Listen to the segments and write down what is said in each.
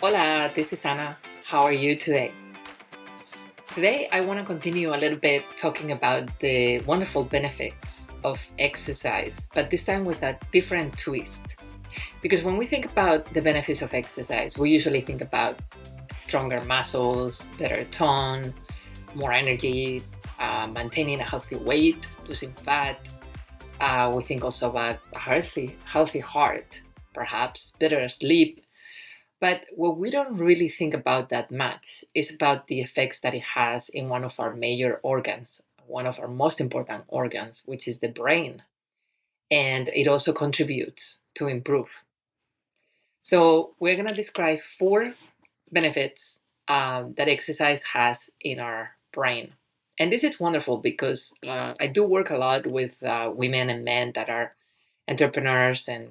Hola, this is Anna. How are you today? Today, I want to continue a little bit talking about the wonderful benefits of exercise, but this time with a different twist. Because when we think about the benefits of exercise, we usually think about stronger muscles, better tone, more energy, maintaining a healthy weight, losing fat. We think also about a healthy heart, perhaps better sleep. But what we don't really think about that much is about the effects that it has in one of our major organs, one of our most important organs, which is the brain. And it also contributes to improve. So we're going to describe four benefits that exercise has in our brain. And this is wonderful because I do work a lot with women and men that are entrepreneurs and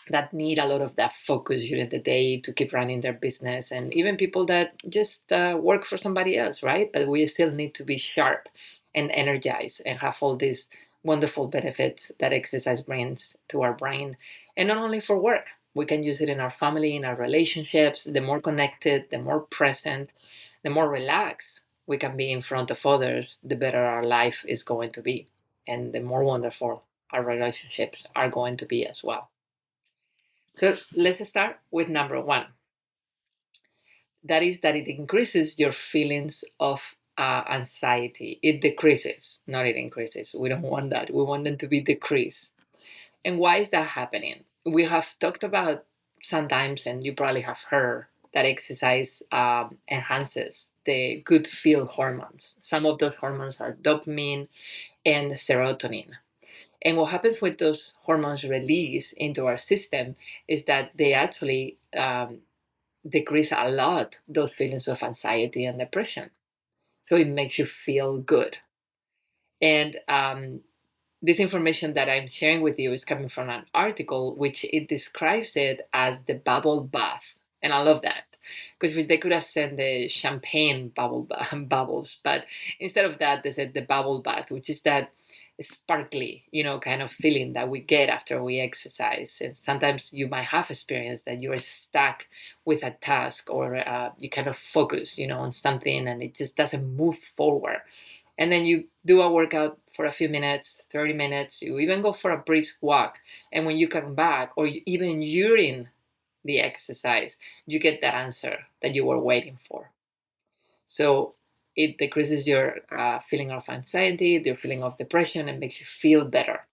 that need a lot of that focus during the day to keep running their business, and even people that just work for somebody else, right? But we still need to be sharp and energized and have all these wonderful benefits that exercise brings to our brain. And not only for work, we can use it in our family, in our relationships. The more connected, the more present, the more relaxed we can be in front of others, the better our life is going to be, and the more wonderful our relationships are going to be as well. So let's start with number one. That is that it increases your feelings of anxiety. It decreases, not it increases. We don't want that. We want them to be decreased. And why is that happening? We have talked about sometimes, and you probably have heard, that exercise enhances the good feel hormones. Some of those hormones are dopamine and serotonin. And what happens with those hormones released into our system is that they actually decrease a lot those feelings of anxiety and depression. So it makes you feel good. And this information that I'm sharing with you is coming from an article which it describes it as the bubble bath. And I love that because they could have said the champagne bubbles, but instead of that, they said the bubble bath, which is that sparkly, kind of feeling that we get after we exercise. And sometimes you might have experienced that you are stuck with a task or you kind of focus, on something and it just doesn't move forward. And then you do a workout for a few minutes, 30 minutes, you even go for a brisk walk. And when you come back, or even during the exercise, you get that answer that you were waiting for. So it decreases your feeling of anxiety, your feeling of depression, and makes you feel better.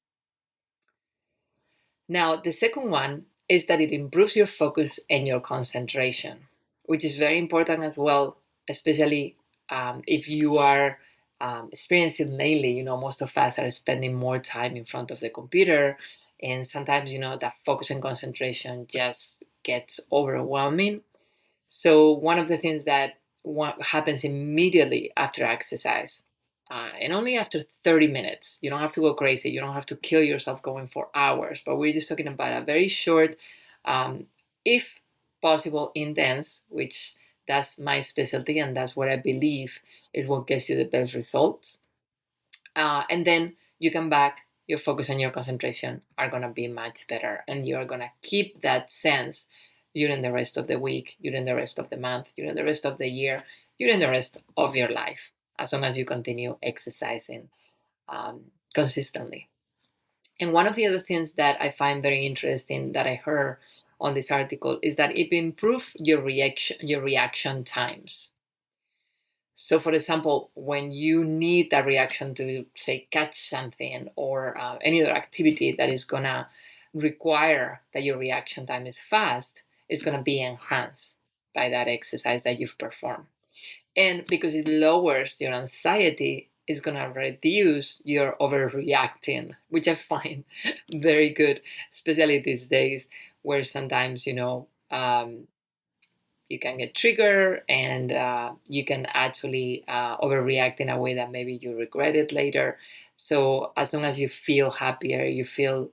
Now, the second one is that it improves your focus and your concentration, which is very important as well, especially if you are experiencing lately, most of us are spending more time in front of the computer. And sometimes, that focus and concentration just gets overwhelming. So one of the things that happens immediately after exercise, and only after 30 minutes, you don't have to go crazy. You don't have to kill yourself going for hours, but we're just talking about a very short, if possible, intense, which that's my specialty and that's what I believe is what gets you the best results. And then you come back, your focus and your concentration are going to be much better. And you're going to keep that sense during the rest of the week, during the rest of the month, during the rest of the year, during the rest of your life, as long as you continue exercising consistently. And one of the other things that I find very interesting that I heard on this article is that it improves your reaction times. So, for example, when you need a reaction to, say, catch something or any other activity that is going to require that your reaction time is fast, it's going to be enhanced by that exercise that you've performed. And because it lowers your anxiety, it's going to reduce your overreacting, which I find very good, especially these days where sometimes, you can get triggered and you can actually overreact in a way that maybe you regret it later. So as long as you feel happier, you feel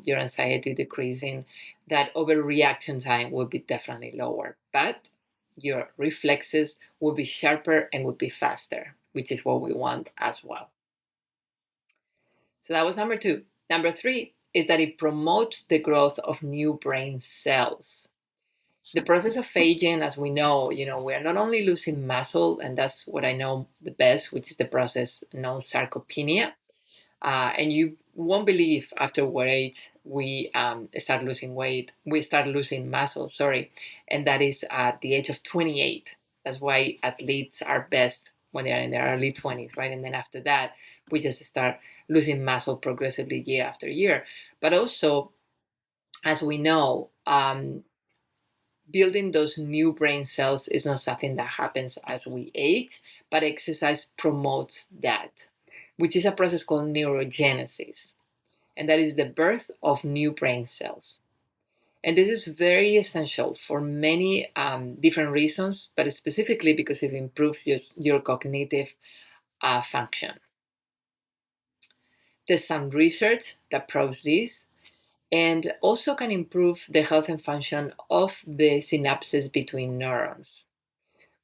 your anxiety decreasing, that overreaction time will be definitely lower. But your reflexes will be sharper and will be faster, which is what we want as well. So that was number two. Number three is that it promotes the growth of new brain cells. The process of aging, as we know, we are not only losing muscle, and that's what I know the best, which is the process known sarcopenia. And you won't believe after what age we start losing weight, we start losing muscle, sorry, and that is at the age of 28. That's why athletes are best when they are in their early 20s, right? And then after that, we just start losing muscle progressively year after year. But also, as we know, building those new brain cells is not something that happens as we age, but exercise promotes that, which is a process called neurogenesis. And that is the birth of new brain cells. And this is very essential for many different reasons, but specifically because it improves your cognitive function. There's some research that proves this, and also can improve the health and function of the synapses between neurons,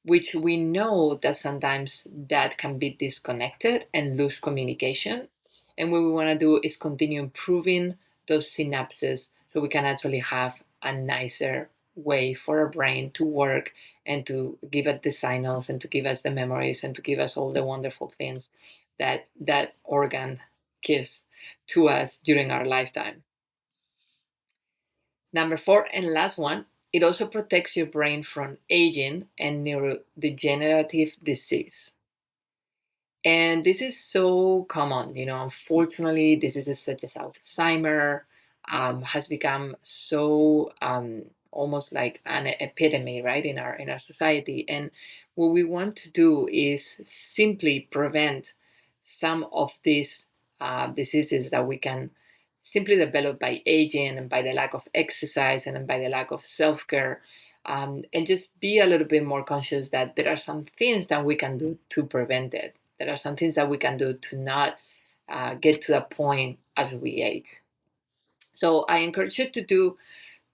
which we know that sometimes that can be disconnected and lose communication. And what we want to do is continue improving those synapses so we can actually have a nicer way for our brain to work and to give us the signals and to give us the memories and to give us all the wonderful things that that organ gives to us during our lifetime. Number 4 and last one, it also protects your brain from aging and neurodegenerative disease. And this is so common, unfortunately, diseases such as Alzheimer has become so almost like an epidemic, right, in our society. And what we want to do is simply prevent some of these diseases that we can simply develop by aging and by the lack of exercise and by the lack of self-care, and just be a little bit more conscious that there are some things that we can do to prevent it. There are some things that we can do to not get to that point as we age. So I encourage you to do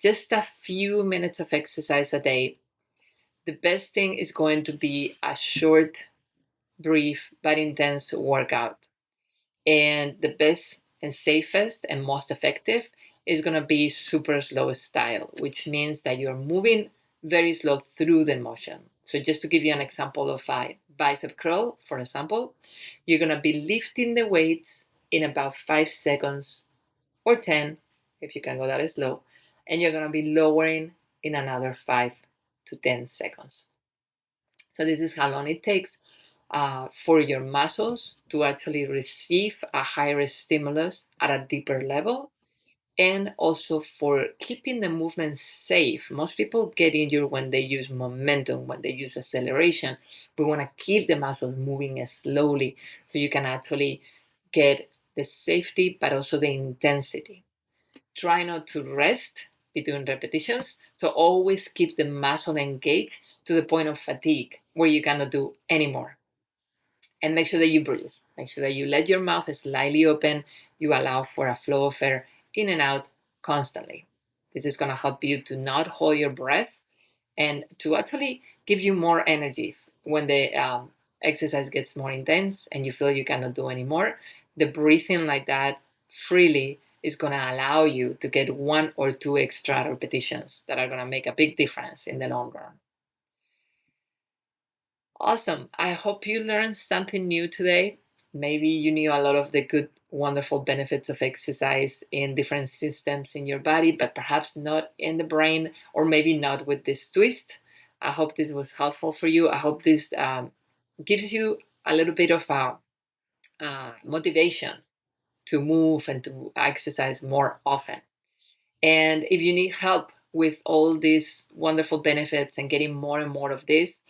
just a few minutes of exercise a day. The best thing is going to be a short, brief, but intense workout. And the best and safest and most effective is going to be super slow style, which means that you're moving very slow through the motion. So just to give you an example of a bicep curl, for example, you're going to be lifting the weights in about 5 seconds or 10, if you can go that slow, and you're going to be lowering in another 5 to 10 seconds. So this is how long it takes for your muscles to actually receive a higher stimulus at a deeper level, and also for keeping the movement safe. Most people get injured when they use momentum, when they use acceleration. We want to keep the muscles moving slowly so you can actually get the safety but also the intensity. Try not to rest between repetitions, so always keep the muscle engaged to the point of fatigue where you cannot do anymore. And make sure that you breathe. Make sure that you let your mouth slightly open. You allow for a flow of air in and out constantly. This is going to help you to not hold your breath and to actually give you more energy when the exercise gets more intense and you feel you cannot do anymore. The breathing like that freely is going to allow you to get 1 or 2 extra repetitions that are going to make a big difference in the long run. Awesome. I hope you learned something new today. Maybe you knew a lot of the good, wonderful benefits of exercise in different systems in your body, but perhaps not in the brain, or maybe not with this twist. I hope this was helpful for you. I hope this gives you a little bit of motivation to move and to exercise more often. And if you need help with all these wonderful benefits and getting more and more of this,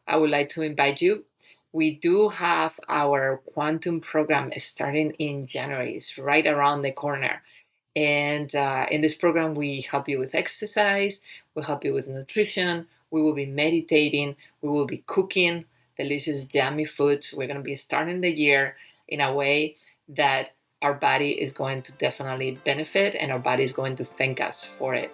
I would like to invite you. We do have our quantum program starting in January. It's right around the corner. And in this program, we help you with exercise, we'll help you with nutrition, we will be meditating, we will be cooking delicious, yummy foods. We're going to be starting the year in a way that our body is going to definitely benefit and our body is going to thank us for it.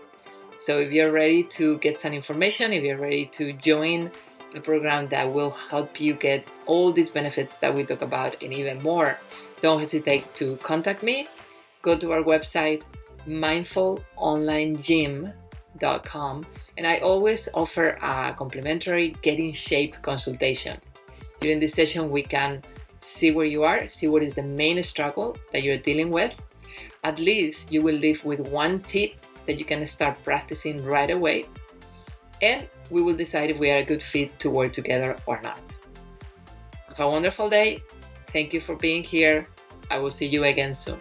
So if you're ready to get some information, if you're ready to join the program that will help you get all these benefits that we talk about and even more, don't hesitate to contact me. Go to our website, mindfulonlinegym.com, neurogenesis.com, and I always offer a complimentary Get in Shape consultation. During this session, we can see where you are, see what is the main struggle that you're dealing with. At least you will leave with one tip that you can start practicing right away, and we will decide if we are a good fit to work together or not. Have a wonderful day. Thank you for being here. I will see you again soon.